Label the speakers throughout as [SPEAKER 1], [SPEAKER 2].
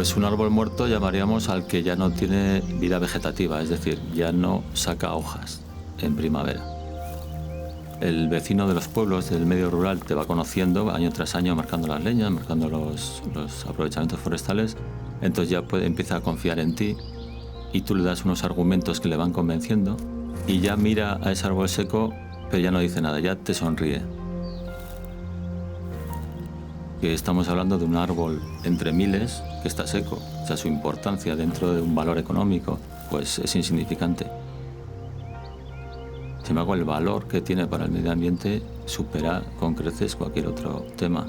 [SPEAKER 1] Pues un árbol muerto llamaríamos al que ya no tiene vida vegetativa, es decir, ya no saca hojas en primavera. El vecino de los pueblos del medio rural te va conociendo año tras año, marcando las leñas, marcando los aprovechamientos forestales, entonces ya empieza a confiar en ti y tú le das unos argumentos que le van convenciendo y ya mira a ese árbol seco, pero ya no dice nada, ya te sonríe. Que estamos hablando de un árbol entre miles que está seco, o sea, su importancia dentro de un valor económico pues es insignificante. Sin embargo, el valor que tiene para el medio ambiente supera con creces cualquier otro tema.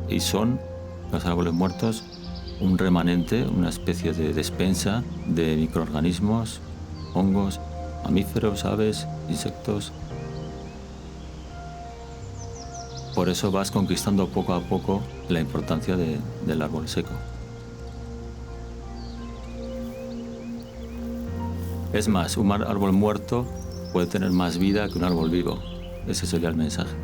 [SPEAKER 1] Y son los árboles muertos un remanente, una especie de despensa de microorganismos, hongos, mamíferos, aves, insectos. Por eso vas conquistando poco a poco la importancia del árbol seco. Es más, un árbol muerto puede tener más vida que un árbol vivo. Ese sería el mensaje.